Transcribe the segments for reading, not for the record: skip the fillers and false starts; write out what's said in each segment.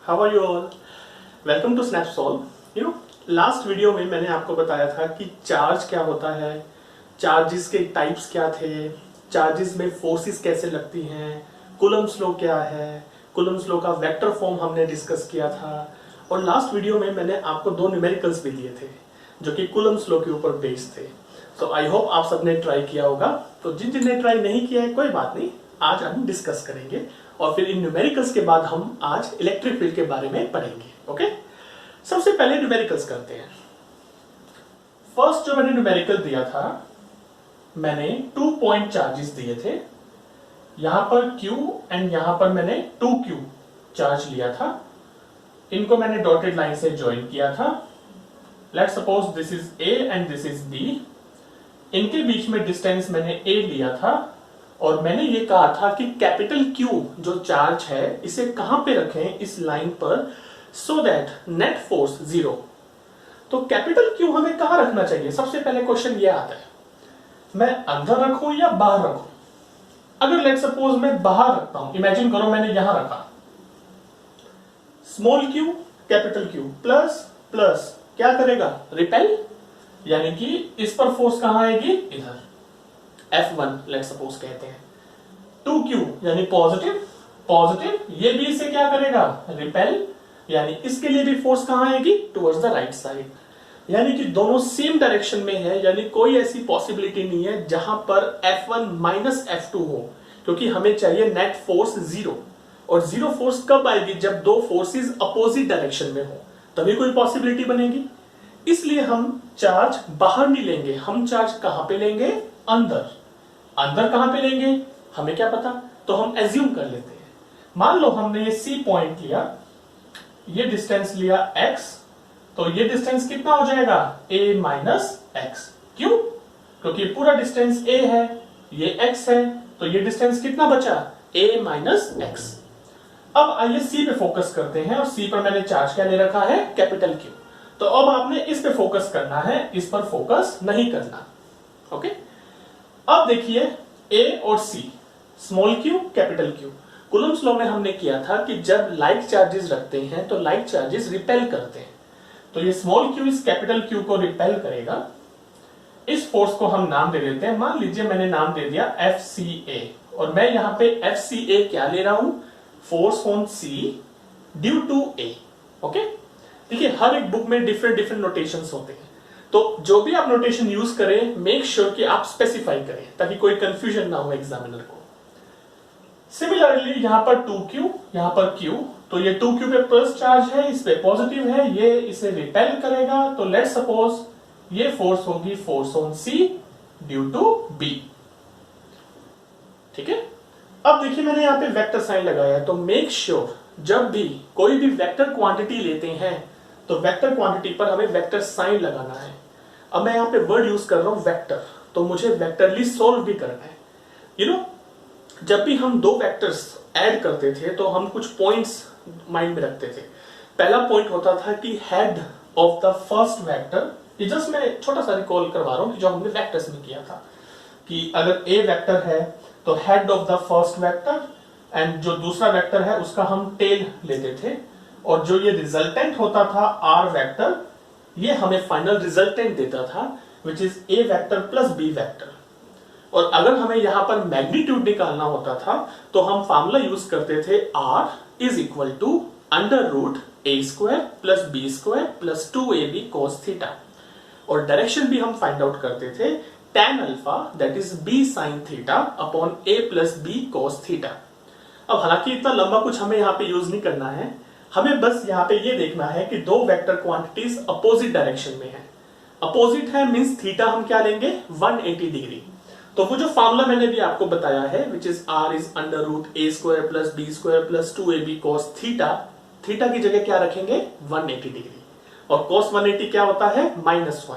How are you all? Welcome to Snap Solve. Last video में मैंने आपको बताया था कि चार्ज क्या होता है, चार्जेस के टाइप्स क्या थे, चार्जेस में फोर्सेस कैसे लगती हैं, कूलम्ब्स लॉ क्या है, कूलम्ब्स लॉ का वेक्टर फॉर्म हमने डिस्कस किया था। और लास्ट वीडियो में मैंने आपको दो न्यूमेरिकल्स भी दिए थे जो कि कूलम्ब्स लॉ के ऊपर बेस्ड थे। तो आई होप आप सबने ट्राई किया होगा। तो जिन जिनने ट्राई नहीं किया है कोई बात नहीं, आज हम डिस्कस करेंगे और फिर इन न्यूमेरिकल्स के बाद हम आज इलेक्ट्रिक फील्ड के बारे में पढ़ेंगे। ओके, सबसे पहले न्यूमेरिकल्स करते हैं। फर्स्ट जो मैंने न्यूमेरिकल दिया था, मैंने 2 पॉइंट चार्जेस दिए थे। यहां पर Q एंड यहां पर मैंने 2Q चार्ज लिया था। इनको मैंने डॉटेड लाइन से ज्वाइन किया था। Let's suppose this is A and this is B। इनके बीच में डिस्टेंस मैंने A लिया था और मैंने ये कहा था कि कैपिटल Q जो चार्ज है इसे कहां पे रखें इस लाइन पर, सो दैट नेट फोर्स 0। तो कैपिटल Q हमें कहां रखना चाहिए? सबसे पहले क्वेश्चन ये आता है, मैं अंदर रखूं या बाहर रखूं? अगर लेट सपोज मैं बाहर रखता हूं, इमेजिन करो मैंने यहां रखा, small q capital Q plus plus क्या करेगा? रिपेल, यानी कि इस पर फोर्स कहां आएगी? इधर F1 लेट सपोज कहते हैं। 2Q यानी पॉजिटिव पॉजिटिव, ये भी इसे क्या करेगा? रिपेल, यानी इसके लिए भी फोर्स कहां आएगी? Towards the right side. यानी कि दोनों सेम डायरेक्शन में है, यानी कोई ऐसी पॉसिबिलिटी नहीं है जहां पर F1 माइनस F2 हो, क्योंकि हमें चाहिए नेट फोर्स 0। और 0 फोर्स कब आएगी? जब दो फोर्सेस अपोजिट डायरेक्शन में हो, तभी कोई पॉसिबिलिटी बनेगी। इसलिए हम चार्ज बाहर नहीं लेंगे, हम चार्ज कहां पे लेंगे? अंदर। अंदर कहां पे लेंगे हमें क्या पता, तो हम एज्यूम कर लेते हैं। मान लो हमने ये C पॉइंट लिया, ये डिस्टेंस लिया x, तो ये डिस्टेंस कितना हो जाएगा? a minus x. क्यों? क्योंकि पूरा डिस्टेंस a है, ये x है, तो ये डिस्टेंस कितना बचा? a minus x. अब आइए C पे फोकस करते हैं, और C पर मैंने चार्ज क्या ले रखा है? Capital Q। तो अब आपने इस पे फोकस करना है, इस पर फोकस नहीं करना। ओके, अब देखिए A और C, small q capital Q। Coulomb's law में हमने किया था कि जब लाइक चार्जेस रखते हैं तो लाइक चार्जेस रिपेल करते हैं। तो ये स्मॉल q इस कैपिटल Q को रिपेल करेगा। इस फोर्स को हम नाम दे देते हैं, मान लीजिए मैंने नाम दे दिया FCA, और मैं यहां पे FCA क्या ले रहा हूं? Force on C due to A। Okay, देखिए हर एक बुक में डिफरेंट डिफरेंट नोटेशंस होते हैं, तो जो भी आप नोटेशन यूज करें मेक श्योर कि आप स्पेसिफाई करें ताकि कोई कंफ्यूजन ना हो एग्जामिनर को। सिमिलरली यहां पर 2Q, यहां पर Q, तो ये 2Q पे प्लस चार्ज है, इस पे पॉजिटिव है, ये इसे रिपेल करेगा। तो लेट्स सपोज ये फोर्स होगी force on C due to B। ठीक है, अब देखिए मैंने यहां पे वेक्टर साइन लगाया है, तो मेक श्योर जब भी कोई भी वेक्टर क्वांटिटी लेते हैं तो वेक्टर क्वांटिटी पर हमें वेक्टर साइन लगाना है। अब मैं यहां पे वर्ड यूज कर रहा हूं वेक्टर, तो मुझे वेक्टरली सोल्व भी करना है। जब भी हम दो वेक्टर्स ऐड करते थे तो हम कुछ पॉइंट्स माइंड में रखते थे। पहला पॉइंट होता था कि head of the first vector, ये जस्ट मैं छोटा सा रिकॉल करवा रहा हूं कि जो हमने वेक्टर्स में किया था कि अगर ए वेक्टर है तो head of the first vector, and जो दूसरा वेक्टर है उसका हम टेल लेते थे, और जो ये रिजल्टेंट होता था आर वेक्टर, ये हमें फाइनल रिजल्टेंट देता था which is a vector plus b vector. और अगर हमें यहां पर मैग्नीट्यूड निकालना होता था तो हम फार्मूला यूज करते थे R is equal to under root a square plus b square plus 2ab cos theta, और डायरेक्शन भी हम फाइंड आउट करते थे tan alpha that is b sin theta upon a plus b cos theta. अब हालांकि इतना लंबा कुछ हमें यहाँ पे यूज नहीं करना है, हमें बस यहाँ पे ये देखना है कि दो वेक्टर क्वांटिटीज अपोजिट डायरेक्शन में है। अपोजिट है मींस थीटा हम क्या लेंगे? 180 डिग्री। तो वो जो फार्मूला मैंने भी आपको बताया है which is R is under root a square plus b square plus 2ab cos theta, theta की जगह क्या रखेंगे? 180 डिग्री, और cos 180 क्या होता है? -1,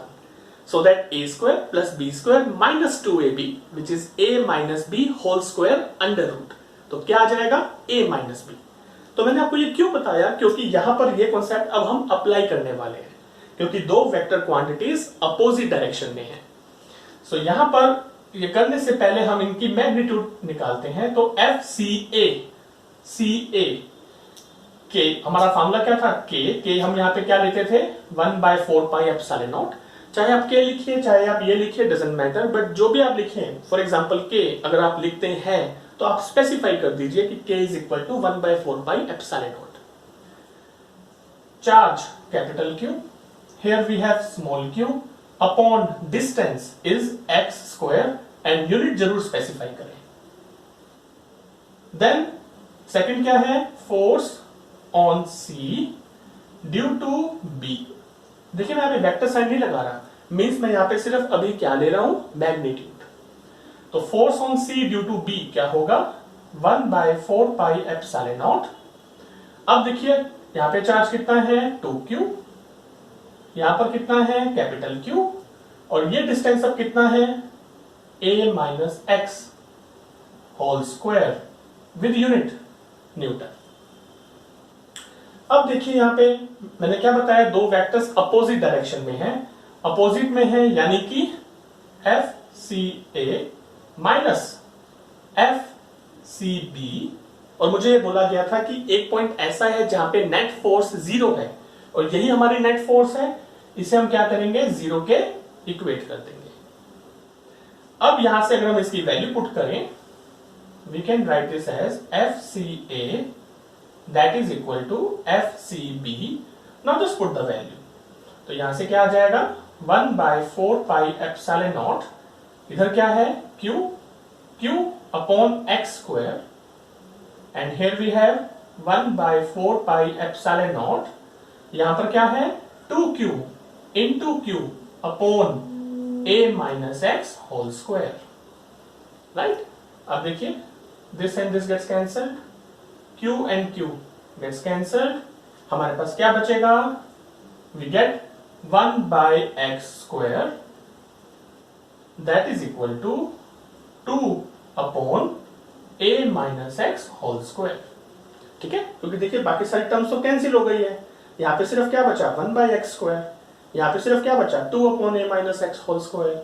so that a square plus b square minus 2ab which is a minus b whole square under root, तो क्या आ जाएगा? a minus b. तो मैंने आपको ये क्यों बताया? क्योंकि यहां पर ये कॉन्सेप्ट अब हम अप्लाई करने वाले हैं, क्योंकि दो वेक्टर क्वांटिटीज अपोजिट डायरेक्शन में है। सो यहां पर ये करने से पहले हम इनकी मैग्नीट्यूड निकालते हैं। तो FCA, CA के, हमारा फार्मूला क्या था, के हम यहाँ पे क्या लेते थे 1/4πε0। चाहे आप के लिखिए चाहे आप ये लिखिए, डजंट मैटर, बट जो भी आप लिखें, फॉर एग्जांपल के अगर आप लिखते हैं तो आप स्पेसिफाई कर दीजिए कि k is equal to 1/4πε0। Charge capital Q, here we have small q upon distance is x square and unit जरूर स्पेसिफाई करें। देन सेकंड क्या है, force on C due to B। देखिए मैं अभी वेक्टर साइन नहीं लगा रहा, मींस मैं यहां पे सिर्फ अभी क्या ले रहा हूं, मैग्नीट्यूड। तो force on C due to B क्या होगा, 1/4πε0। अब देखिए यहां पे चार्ज कितना है 2q, यहां पर कितना है कैपिटल Q, और ये डिस्टेंस अब कितना है a minus x whole square with unit newton. अब देखिए यहां पे मैंने क्या बताया, दो वेक्टर्स अपोजिट डायरेक्शन में हैं, अपोजिट में है यानी कि FCA माइनस FCB, और मुझे ये बोला गया था कि एक पॉइंट ऐसा है जहां पे नेट फोर्स 0 है, और यही हमारी नेट फोर्स है, इसे हम क्या करेंगे 0 के इक्वेट कर देंगे। अब यहां से अगर हम इसकी वैल्यू पुट करें, we can write this as FCA that is equal to FCB। Now just put the value, तो यहां से क्या आ जाएगा 1/4πε0, इधर क्या है Q upon x square, and here we have 1/4πε0, यहां पर क्या है 2q into Q upon a minus x whole square, right. अब देखिए this and this gets cancelled, Q and Q gets cancelled, हमारे पास क्या बचेगा, we get 1/x square that is equal to 2 upon a minus x whole square. ठीक है, क्योंकि देखिए बाकी सारी टर्म्स तो कैंसिल हो गई है, यहां पे सिर्फ क्या बचा 1/x स्क्वायर, यहां पे सिर्फ क्या बचा 2 upon a minus x whole square.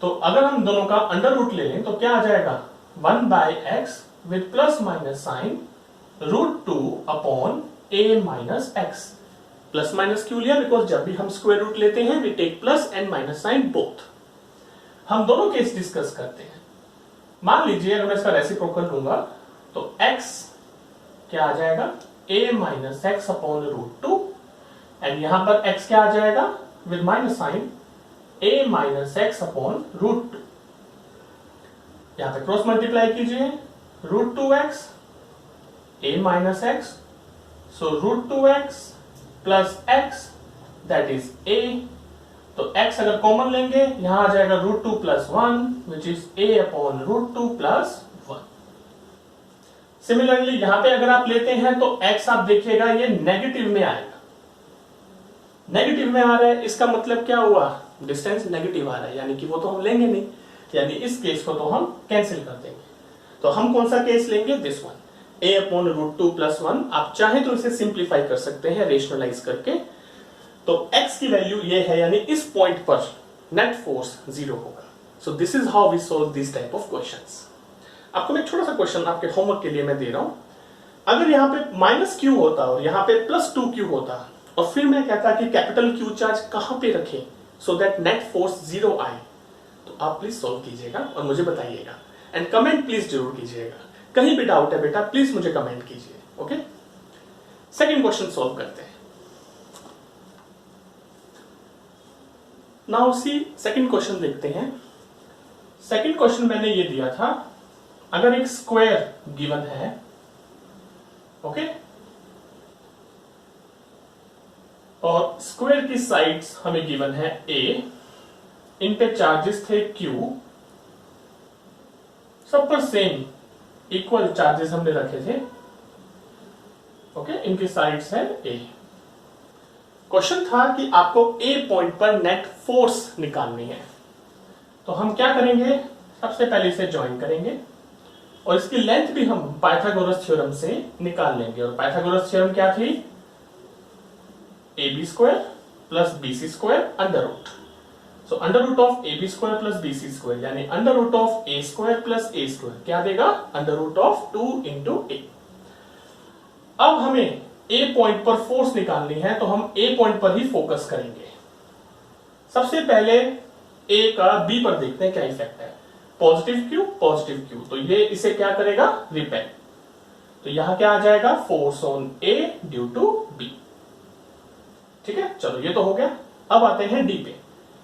तो अगर हम दोनों का अंडर रूट ले लें तो क्या आ जाएगा 1/x with plus minus sign √2 upon a minus x. Plus minus क्यों लिया, बिकॉज जब भी हम स्क्वायर रूट लेते हैं we take plus and minus sign both. हम दोनों केस डिस्कस करते हैं। मान लीजिए अगर मैं इसका रेसिप्रोकल लूंगा तो x क्या आ जाएगा a minus x upon √2, and यहां पर x क्या आ जाएगा with minus sign a minus x upon √2। यहां पे क्रॉस मल्टीप्लाई कीजिए, √2x a minus x, so √2x plus x that is a। तो x अगर कॉमन लेंगे यहां आ जाएगा √2 plus 1 which is a upon √2 plus 1। Similarly यहां पे अगर आप लेते हैं तो x आप देखिएगा ये नेगेटिव में आएगा, नेगेटिव में आ रहा है, इसका मतलब क्या हुआ, डिस्टेंस नेगेटिव आ रहा है, यानी कि वो तो हम लेंगे नहीं, यानी इस केस को तो हम कैंसिल कर देंगे। तो हम कौन सा केस लेंगे, this one, a upon √2 plus 1। आप चाहे तो इसे सिंप्लीफाई कर सकते हैं रेशनलाइज करके। तो x की वैल्यू ये है, यानी इस पॉइंट पर नेट फोर्स 0 होगा। So this is how we solve this type of questions. आपको मैं एक छोटा सा क्वेश्चन आपके होमवर्क के लिए मैं दे रहा हूं। अगर यहाँ पे माइनस क्यू होता और यहाँ पे प्लस 2q होता, और फिर मैं कहता कि कैपिटल Q चार्ज कहां पे रखें सो दैट नेट फोर्स 0 आए, तो आप प्लीज सॉल्व कीजिएगा और मुझे बताइएगा, एंड कमेंट प्लीज जरूर कीजिएगा। कहीं भी डाउट है बेटा प्लीज मुझे कमेंट कीजिए, ओके। सेकंड क्वेश्चन सॉल्व करते हैं। नाउ सी सेकंड क्वेश्चन देखते हैं। सेकंड क्वेश्चन मैंने ये दिया था, अगर एक स्क्वायर गिवन है, ओके, और स्क्वायर की साइड्स हमें गिवन है a, इन पे चार्जेस थे q, सब पर सेम इक्वल चार्जेस हमने रखे थे, ओके, इनकी साइड्स है a। क्वेश्चन था कि आपको a पॉइंट पर नेट फोर्स निकालनी है, तो हम क्या करेंगे, सबसे पहले इसे ज्वाइन करेंगे और इसकी लेंथ भी हम पाइथागोरस थ्योरम से निकाल लेंगे। और पाइथागोरस थ्योरम क्या थी, ab square plus bc square under root. So under root of ab square plus bc square यानी under root of a square plus a square क्या देगा, under root of 2 into a। अब हमें ए point पर force निकालनी है तो हम ए पॉइंट पर ही फोकस करेंगे। सबसे पहले ए का बी पर देखते हैं क्या इफेक्ट है। पॉजिटिव क्यू, तो ये इसे क्या करेगा, रिपेल। तो यहां क्या आ जाएगा, force on A due to b. ठीक है, चलो ये तो हो गया। अब आते हैं डी पे।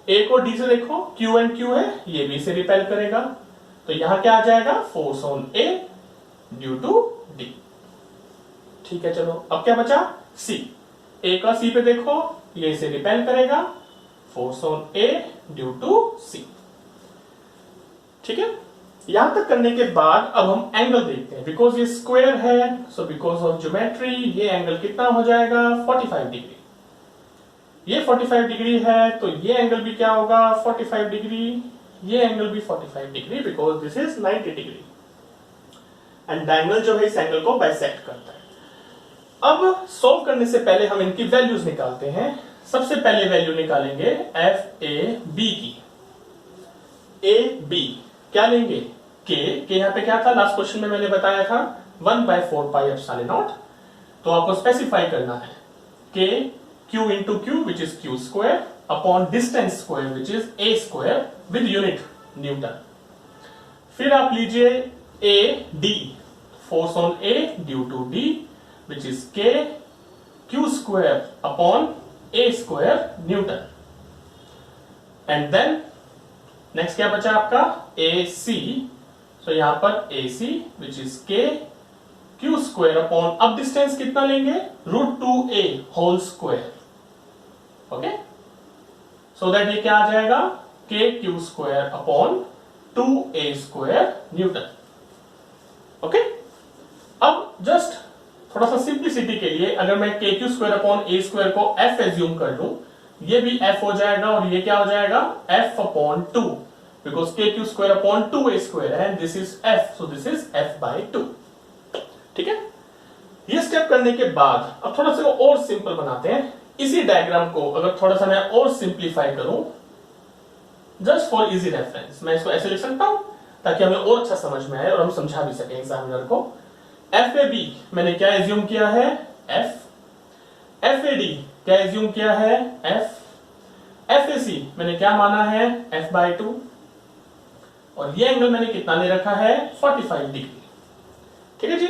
ए को डी से देखो, क्यू एंड क्यू है, ये बी से रिपेल करेगा। तो यहां क्या आ जाएगा, force on A due to d. ठीक है, चलो अब क्या बचा, सी। ए का सी पे देखो, ये इसे रिपेल करेगा, force on A due to C. ठीक है, यहां तक करने के बाद अब हम एंगल देखते हैं। बिकॉज ये स्क्वायर है, सो बिकॉज ऑफ ज्योमेट्री ये एंगल कितना हो जाएगा, 45 डिग्री। ये 45 डिग्री है तो ये एंगल भी क्या होगा, 45 डिग्री। ये एंगल भी 45 degree because this is 90 degree. And diagonal जो है इस एंगल को बाइसेक्ट करता है। अब सॉल्व करने से पहले हम इनकी वैल्यूज निकालते हैं। सबसे पहले वैल्यू निकालेंगे एफ ए बी की। ए बी क्या लेंगे, के यहां पे क्या था, लास्ट क्वेश्चन में मैंने बताया था 1/4 पाई एप्सिलॉन नॉट। तो आपको स्पेसिफाई करना है k q into q which is q square upon distance square which is a square with unit newton. फिर आप लीजिए A D, force on A due to D which is k q square upon a square newton. And then next क्या बचा आपका, A C. So यहां पर A C which is k q square upon, अब distance कितना लेंगे, √2a whole square. Okay, so that ये क्या आ जाएगा, के q square upon 2a square Newton. Okay, अब जस्ट थोड़ा सा सिंप्लिसिटी के लिए अगर मैं के q square upon a square को एफ एज्यूम कर लूं, ये भी f हो जाएगा और ये क्या हो जाएगा, f upon 2 because k q square upon 2a square है, this is f, so this is f/2। ठीक है, ये स्टेप करने के बाद अब थोड़ा सा और सिंपल बनाते हैं। इसी डायग्राम को अगर थोड़ा सा मैं और सिंप्लीफाई करूं जस्ट फॉर इजी रेफरेंस, मैं इसको ऐसे लिख सकता हूं ताकि हमें और अच्छा समझ में आए और हम समझा भी सके एग्जामिनर को। एफ ए बी मैंने क्या एज्यूम किया है, f। एफ ए डी क्या एज्यूम किया है, f। एफ ए सी मैंने क्या माना है, f/2। और ये एंगल मैंने कितना ले रखा है, 45 डिग्री। ठीक है जी,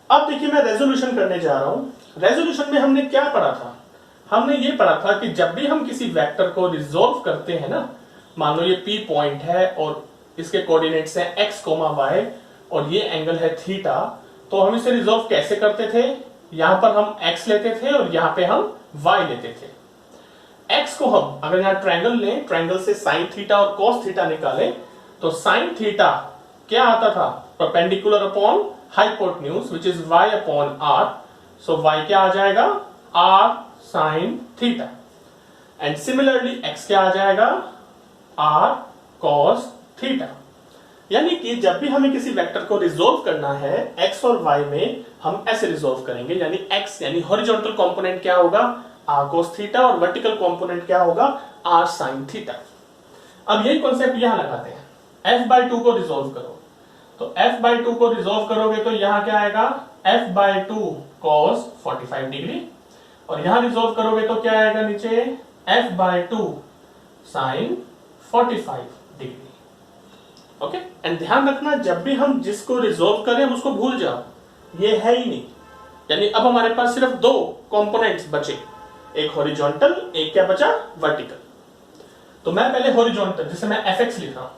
अब देखिए मैं रेजोल्यूशन करने जा रहा हूं। रेजोल्यूशन में हमने क्या पढ़ा था, हमने ये पढ़ा था कि जब भी हम किसी वेक्टर को रिजोल्व करते हैं ना, मान लो ये P पॉइंट है और इसके कोऑर्डिनेट्स हैं x, y और ये एंगल है थीटा, तो हम इसे रिजोल्व कैसे करते थे, यहां पर हम x लेते थे और यहां पे हम y लेते थे। x को हम अगर यहां ट्रायंगल लें, ट्रायंगल से साइन थीटा और कॉस थीटा निकालें, तो साइन थीटा क्या आता था, perpendicular upon hypotenuse which is y upon r। So y क्या आ जाएगा, r sine theta. And similarly x क्या आ जाएगा, r कॉस थीटा। यानी कि जब भी हमें किसी वेक्टर को रिजोल्व करना है x और y में, हम ऐसे रिजोल्व करेंगे। यानी x यानी हॉरिजॉन्टल कंपोनेंट क्या होगा, r cos थीटा और वर्टिकल कंपोनेंट क्या होगा, r sin थीटा। अब यही कॉन्सेप्ट यहां लगाते हैं, f/2 को रिजोल्व करो, तो f/2 को रिजोल्व करोगे तो यहां क्या आएगा, f/2 cos 45 डिग्री, और यहां रिजोल्व करोगे तो क्या आएगा नीचे, f/2 sin 45 degree. Okay, and ध्यान रखना जब भी हम जिसको रिजोल्व करें उसको भूल जाओ, ये है ही नहीं। यानी अब हमारे पास सिर्फ दो कंपोनेंट्स बचे, एक हॉरिजॉन्टल, एक क्या बचा, वर्टिकल। तो मैं पहले हॉरिजॉन्टल, जिसे मैं fx लिख रहा हूं,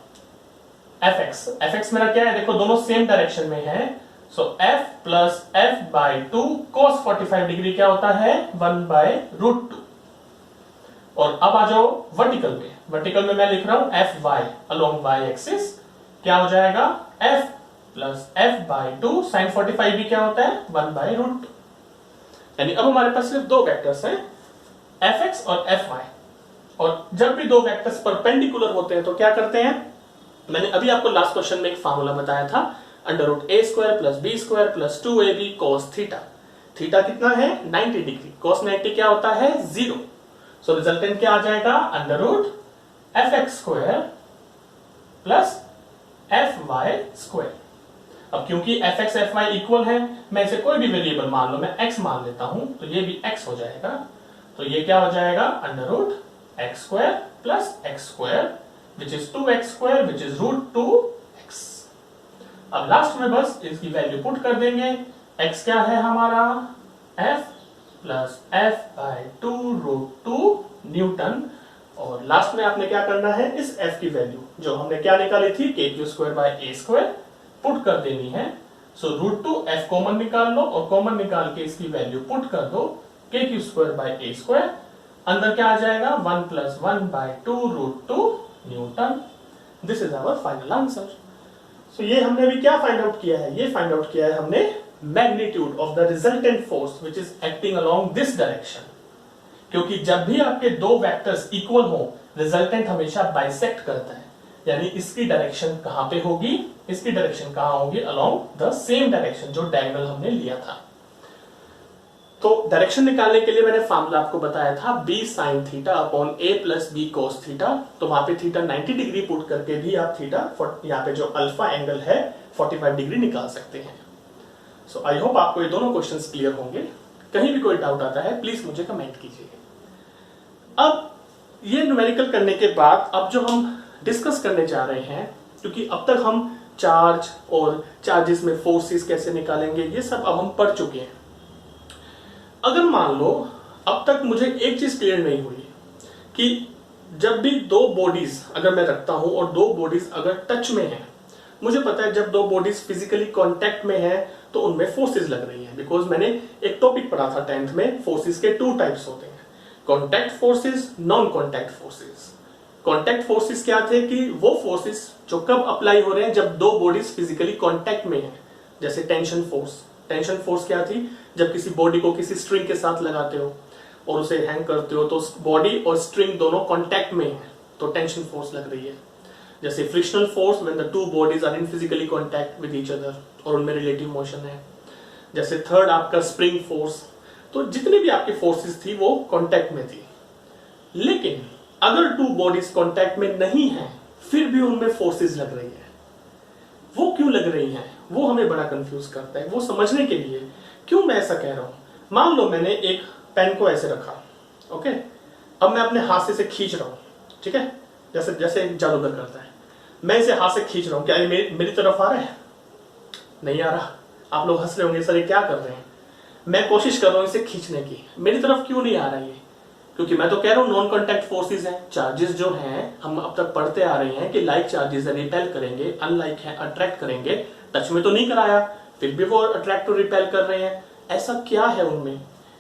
fx मेरा क्या है, देखो दोनों सेम डायरेक्शन में है। सो f plus f/2 cos 45 degree क्या होता है, 1/√2। और अब आ जाओ वर्टिकल में, वर्टिकल में मैं लिख रहा हूं fy अलोंग y एक्सिस, क्या हो जाएगा, f प्लस f/2 sin 45 भी क्या होता है, 1/√2। यानी अब हमारे पास सिर्फ दो वेक्टर्स हैं, fx और fy। और जब भी दो वेक्टर्स परपेंडिकुलर होते हैं तो क्या करते हैं, मैंने अभी आपको लास्ट क्वेश्चन में एक फार्मूला बताया था, √a² plus b² plus 2ab cos theta. Theta कितना है, 90 डिग्री, cos 90 क्या होता है, 0। सो रिजल्टेंट क्या आ जाएगा, √fx² प्लस fy²। अब क्योंकि f x f y equal है, मैं इसे कोई भी वेरिएबल मान लो, मैं एक्स मान लेता हूं, तो ये भी एक्स हो जाएगा। तो ये क्या हो जाएगा, under root x square plus x square which is 2x square which is root 2x। अब लास्ट में बस इसकी वैल्यू पुट कर देंगे। x क्या है हमारा, f plus f by 2 root 2 newton. और लास्ट में आपने क्या करना है, इस f की वैल्यू जो हमने क्या निकाली थी, के q square by a square, put कर देनी है। सो रूट 2 f कॉमन निकाल लो और कॉमन निकाल के इसकी वैल्यू पुट कर दो, k q square by a square. अंदर क्या आ जाएगा, 1 plus 1 by 2 root 2 newton. This is our final answer. So ये हमने अभी क्या फाइंड आउट किया है, ये फाइंड आउट किया है हमने magnitude of the resultant force which is acting along this direction. क्योंकि जब भी आपके दो वेक्टर्स इक्वल हो, रिजल्टेंट हमेशा बाइसेक्ट करता है, यानी इसकी डायरेक्शन कहां पे होगी, इसकी डायरेक्शन कहां होगी, अलोंग द सेम डायरेक्शन जो डायगोनल हमने लिया था। तो डायरेक्शन निकालने के लिए मैंने फार्मूला आपको बताया था b sin theta upon a plus b cos theta. तो वहां पे थीटा 90 डिग्री पुट करके भी आप थीटा, यहाँ पे जो अल्फा एंगल है 45 डिग्री निकाल सकते हैं। सो आई होप आपको ये दोनों क्वेश्चंस क्लियर होंगे। कहीं भी कोई डाउट आता है प्लीज मुझे कमेंट कीजिए। अब ये न्यूमेरिकल करने के बाद अब जो हम डिस्कस करने जा रहे हैं, क्योंकि अब तक हम चार्ज और चार्जेस में फोर्सेस कैसे निकालेंगे ये सब अब हम पढ़ चुके हैं। अगर मान लो अब तक मुझे एक चीज क्लियर नहीं हुई कि जब भी दो बॉडीज अगर मैं रखता हूं और दो बॉडीज अगर टच में हैं, मुझे पता है जब दो बॉडीज फिजिकली कांटेक्ट में है तो उनमें फोर्सेस लग रही हैं। बिकॉज मैंने एक टॉपिक पढ़ा था 10th में, फोर्सेस के 2 टाइप्स होते हैं, contact forces, non contact forces. Contact forces क्या थे कि वो फोर्सेस जो कब अप्लाई हो रहे हैं, जब दो बॉडीज फिजिकली कांटेक्ट में हैं। जैसे टेंशन फोर्स, टेंशन फोर्स क्या थी, जब किसी बॉडी को किसी स्ट्रिंग के साथ लगाते हो और उसे हैंग करते हो तो बॉडी और स्ट्रिंग दोनों कांटेक्ट में है तो टेंशन फोर्स लग रही है। जैसे frictional force when the two bodies are in physically contact with each other और उनमें रिलेटिव मोशन है। जैसे थर्ड आपका स्प्रिंग फोर्स। तो जितनी भी आपकी फोर्सेस थी वो कांटेक्ट में थी। लेकिन अगर टू बॉडीज कांटेक्ट में नहीं है फिर भी उनमें फोर्सेस लग रही है, वो क्यों लग रही हैं, वो हमें बड़ा कंफ्यूज करता है। वो समझने के लिए क्यों मैं ऐसा कह रहा हूं, मान लो मैंने एक पेन को ऐसे रखा, ओके, अब मैं अपने हाथ से इसे खींच रहा हूं, ठीक है, जैसे जैसे जादूगर करता है, मैं इसे हाथ से खींच रहा हूं, क्या ये मेरी तरफ आ रहा है, नहीं आ रहा। आप लोग हंस रहे होंगे सर ये क्या कर रहे हैं, मैं कोशिश कर रहा हूं इसे खींचने की, मेरी तरफ क्यों नहीं आ रहा है, क्योंकि मैं तो कह रहा हूं नॉन कॉन्टैक्ट फोर्सेस हैं। चार्जेस जो हैं हम अब तक पढ़ते आ रहे हैं कि लाइक चार्जेस रिपेल करेंगे, अनलाइक है अट्रैक्ट करेंगे। टच में तो नहीं कराया फिर भी वो अट्रैक्ट और रिपेल कर रहे हैं, ऐसा क्या है उनमें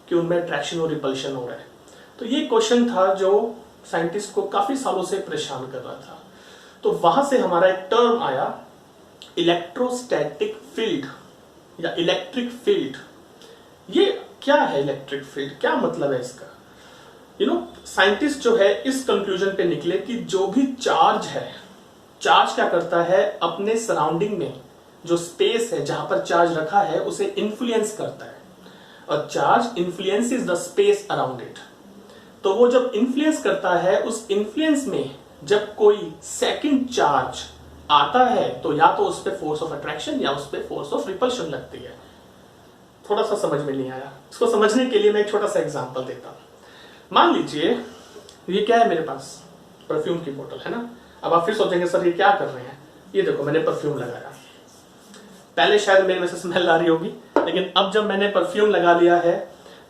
कि उनमें अट्रैक्शन और रिपल्शन हो रहा है। तो ये क्वेश्चन था जो साइंटिस्ट को काफी सालों से परेशान कर रहा था। तो वहां से हमारा एक टर्म आया इलेक्ट्रोस्टैटिक फील्ड या इलेक्ट्रिक फील्ड। ये क्या है इलेक्ट्रिक फील्ड, क्या मतलब है इसका। साइंटिस्ट जो है इस कंक्लूजन पे निकले कि जो भी चार्ज है, चार्ज क्या करता है, अपने सराउंडिंग में जो स्पेस है जहां पर चार्ज रखा है उसे इन्फ्लुएंस करता है, और charge influences the space around it. तो वो जब इन्फ्लुएंस करता है, उस इन्फ्लुएंस में जब कोई सेकंड चार्ज आता है तो या तो उस पर फोर्स ऑफ अट्रैक्शन या उस पर फोर्स ऑफ रिपल्शन लगती है। थोड़ा सा समझ में नहीं आया, इसको समझने के लिए मैं एक छोटा सा एग्जांपल देता हूं। मान लीजिए ये क्या है, मेरे पास परफ्यूम की बोतल है ना। अब आप फिर सोचेंगे सर ये क्या कर रहे हैं, ये देखो मैंने परफ्यूम लगाया, पहले शायद मेरे में से स्मेल आ रही होगी, लेकिन अब जब मैंने परफ्यूम लगा लिया है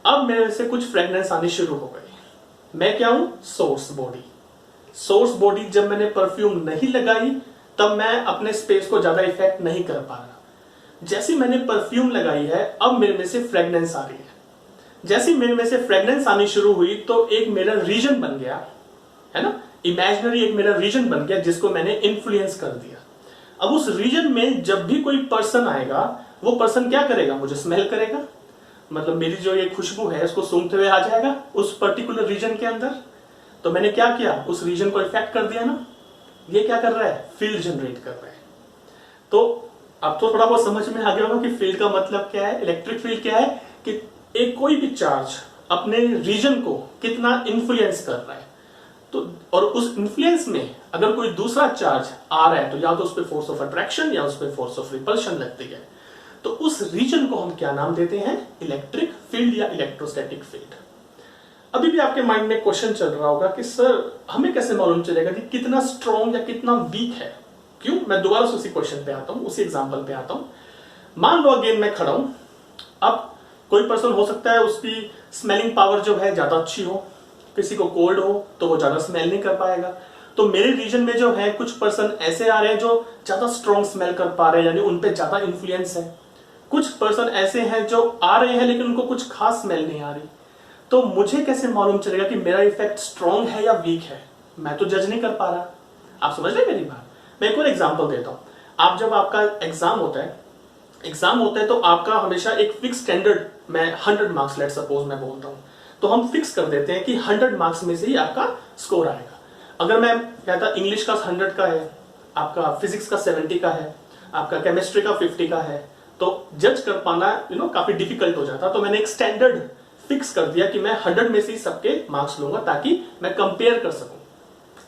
अब मेरे से कुछ फ्रेग्रेंस आनी शुरू हो गई। मैं क्या हूं, सोर्स बॉडी। सोर्स बॉडी जब मैंने परफ्यूम नहीं लगाई तब मैं अपने स्पेस को ज्यादा इफेक्ट नहीं कर पा रहा। जैसे मैंने परफ्यूम लगाई है अब मेरे में से फ्रेग्रेंस आ रही है। जैसे मेरे में से फ्रेग्रेंस आनी शुरू हुई तो एक मेरा रीजन बन गया है ना, इमेजिनरी एक मेरा रीजन बन गया जिसको मैंने इन्फ्लुएंस कर दिया। अब उस रीजन में जब भी कोई पर्सन आएगा वो पर्सन क्या करेगा, मुझे स्मेल करेगा, मतलब मेरी जो ये खुशबू है उसको सूंघते हुए आ जाएगा उस पर्टिकुलर रीजन के अंदर। तो मैंने क्या किया, उस रीजन को इफेक्ट कर दिया ना। ये क्या कर रहा है, फील्ड जनरेट कर रहा है। तो अब तो थोड़ा बहुत समझ में आ गया होगा कि फील्ड का मतलब क्या है। इलेक्ट्रिक फील्ड क्या है कि एक कोई भी चार्ज अपने रीजन को कितना इन्फ्लुएंस कर रहा है। तो और उस इन्फ्लुएंस में अगर कोई दूसरा चार्ज आ रहा है तो या तो उस पर फोर्स ऑफ अट्रैक्शन या उस पर फोर्स ऑफ रिपल्शन लगती है, तो उस रीजन को हम क्या नाम देते हैं? इलेक्ट्रिक फील्ड या इलेक्ट्रोस्टैटिक फील्ड। अभी भी आपके माइंड में क्वेश्चन चल रहा होगा कि सर हमें कैसे मालूम चलेगा कि कितना स्ट्रॉन्ग या कितना वीक है? क्यों? मैं दोबारा से उसी क्वेश्चन पे आता हूं, उसी एग्जांपल पे आता हूं। मान लो अगेन मैं खड़ा हूं, अब कोई पर्सन हो सकता है उसकी स्मेलिंग पावर जो है ज्यादा अच्छी हो, किसी को कोल्ड हो तो वो ज्यादा स्मेल नहीं कर पाएगा। तो मेरे रीजन में जो है कुछ पर्सन ऐसे आ रहे हैं जो ज्यादा स्ट्रॉन्ग स्मेल कर पा रहे हैं, यानी उन पे ज्यादा इन्फ्लुएंस है। कुछ पर्सन ऐसे हैं जो आ रहे हैं लेकिन उनको कुछ खास स्मेल नहीं आ रही। तो मुझे कैसे मालूम चलेगा कि मेरा इफेक्ट स्ट्रॉन्ग है या वीक है? मैं तो जज नहीं कर पा रहा। आप समझ रहे मेरी बात? मैं एक और एग्जांपल देता हूं। आप जब आपका एग्जाम होता है तो आपका हमेशा एक फिक्स स्टैंडर्ड, मैं 100 मार्क्स लेट सपोज मैं बोलता हूं, तो हम फिक्स कर देते हैं कि 100 मार्क्स में से ही आपका स्कोर आएगा। अगर मैं कहता इंग्लिश का 100 का है, आपका फिजिक्स का 70 का है, आपका केमिस्ट्री का 50 का है, तो जज कर पाना काफी डिफिकल्ट हो जाता। तो मैंने एक स्टैंडर्ड फिक्स कर दिया कि मैं 100 में से ही सबके मार्क्स लूंगा ताकि मैं कंपेयर कर सकूं,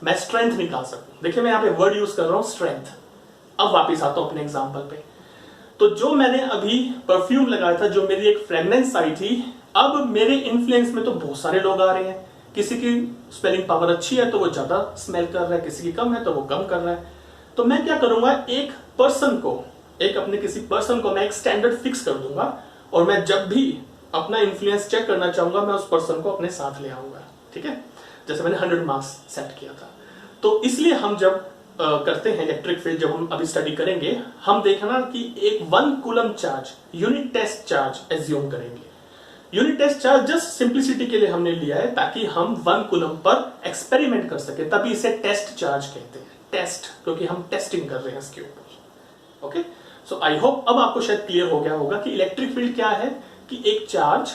मैं स्ट्रेंथ निकाल सकूं। देखिए मैं यहाँ पे वर्ड यूज कर रहा हूं स्ट्रेंथ। अब वापिस आता हूं अपने एग्जांपल पे। तो जो मैंने अभी परफ्यूम लगाया था, जो मेरी एक फ्रेग्रेंस आई थी, अब मेरे इन्फ्लुएंस में तो बहुत सारे लोग आ रहे हैं। किसी की स्पेलिंग पावर अच्छी है तो वो ज्यादा स्मेल कर रहा है, किसी की कम है तो वो कम कर रहा है। तो मैं क्या करूंगा, एक पर्सन को, अपने किसी पर्सन को मैं एक स्टैंडर्ड फिक्स कर दूंगा और मैं जब भी अपना इन्फ्लुएंस चेक करना चाहूंगा मैं उस पर्सन को अपने साथ ले आऊंगा। ठीक है, जैसे मैंने 100 मार्क्स सेट किया था। तो इसलिए हम जब करते हैं इलेक्ट्रिक फील्ड, जब हम अभी स्टडी करेंगे, हम देखना कि एक 1 coulomb charge, unit test charge assume करेंगे। Unit test charge just simplicity के लिए हमने लिया है ताकि हम 1 कूलम पर एक्सपेरिमेंट कर सके, तभी इसे टेस्ट चार्ज कहते हैं। टेस्ट, क्योंकि हम टेस्टिंग कर रहे हैं इसके ऊपर। ओके, सो आई होप अब आपको शायद क्लियर हो गया होगा कि इलेक्ट्रिक फील्ड क्या है, कि एक चार्ज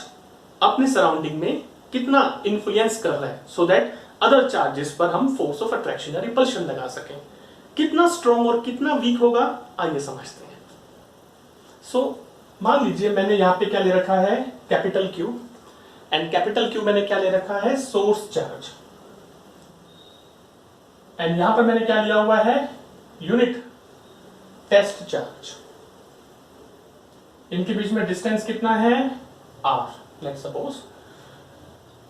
अपने सराउंडिंग में कितना इन्फ्लुएंस कर रहा है, सो दैट अदर चार्जेस पर हम फोर्स ऑफ अट्रैक्शन या रिपल्शन लगा सकें। कितना स्ट्रॉन्ग और कितना वीक होगा, आइए समझते हैं। सो मान लीजिए मैंने यहां पे क्या ले रखा है, capital Q, and capital Q मैंने क्या ले रखा है, सोर्स चार्ज, एंड यहां पर मैंने क्या लिया हुआ है, यूनिट टेस्ट चार्ज। इनके बीच में डिस्टेंस कितना है, R, let's suppose.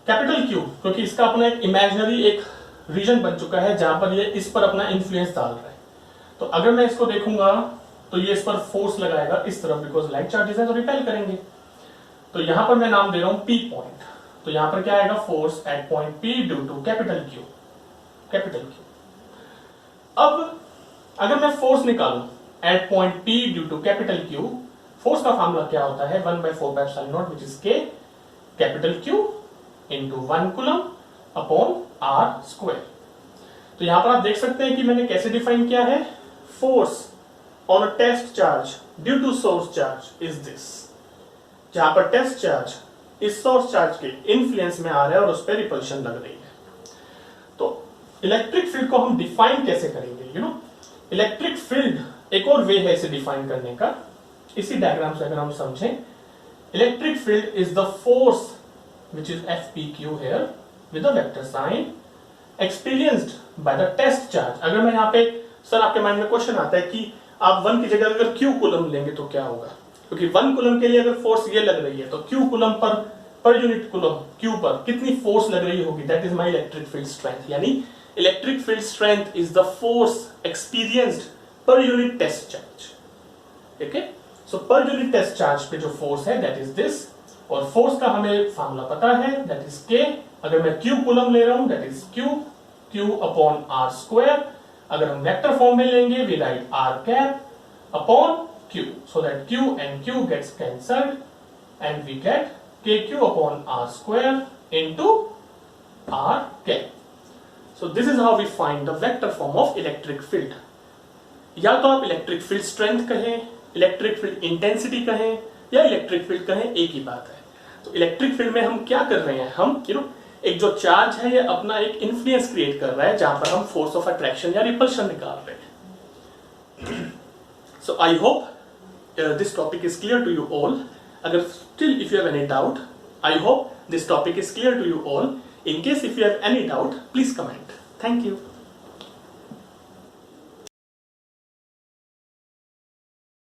Capital Q क्योंकि इसका अपना एक इमेजिनरी एक रीजन बन चुका है जहां पर ये इस पर अपना इन्फ्लुएंस डाल रहा है। तो अगर मैं इसको देखूंगा तो ये इस पर फोर्स लगाएगा इस तरफ, बिकॉज लाइक चार्जेस है तो रिपेल करेंगे। तो यहां पर मैं नाम दे रहा हूं P पॉइंट। तो यहां पर क्या आएगा, force at point P due to capital Q, capital Q। अब अगर मैं फोर्स निकालूं at point P due to capital Q, force का फॉर्मूला क्या होता है, 1/4πε0 which is K capital Q into 1 coulomb upon R square. तो यहां पर आप देख सकते हैं कि मैंने कैसे डिफाइन किया है, force on a test charge due to source charge is this. जहां पर टेस्ट चार्ज इस सोर्स चार्ज के इन्फ्लुएंस में आ रहा है और उस पर रिपल्शन लग रही है। तो इलेक्ट्रिक फील्ड को हम डिफाइन कैसे करेंगे, इलेक्ट्रिक फील्ड एक और वे है इसे डिफाइन करने का। इसी डायग्राम से अगर हम समझें, electric field is the force which is FPQ here with a vector sign experienced by the test charge। अगर मैं यहाँ पे, सर आपके माइंड में क्वेश्चन आता है कि आप 1 की जगह अगर Q कूलम लेंगे तो क्या होगा, क्योंकि 1 कूलम के लिए अगर फोर्स ये लग रही है तो Q coulomb per unit coulomb Q पर कितनी फोर्स लग रही होगी, that is my electric field strength. यानी electric field strength is the force experienced per unit test charge. ठीक है, सो पर यूनिट टेस्ट चार्ज पे जो फोर्स है दैट इज दिस, और फोर्स का हमें फार्मूला पता है दैट इज K। अगर मैं Q कूलम ले रहा हूं that is Q upon R square. अगर हम वेक्टर फॉर्म में लेंगे we write R cap upon Q, so that Q and Q gets cancelled and we get KQ upon R square into R cap. So this is how we find the vector form of electric field. या तो आप electric field strength कहें, electric field intensity कहें, या electric field कहें, एक ही बात है। तो इलेक्ट्रिक फील्ड में हम क्या कर रहे हैं, हम एक जो चार्ज है ये अपना एक इन्फ्लुएंस क्रिएट कर रहा है जहां पर हम फोर्स ऑफ अट्रैक्शन या रिपल्शन निकाल रहे हैं। So I hope this topic is clear to you all. अगर still if you have any doubt, I hope this topic is clear to you all. In case if you have any doubt, please comment. Thank you.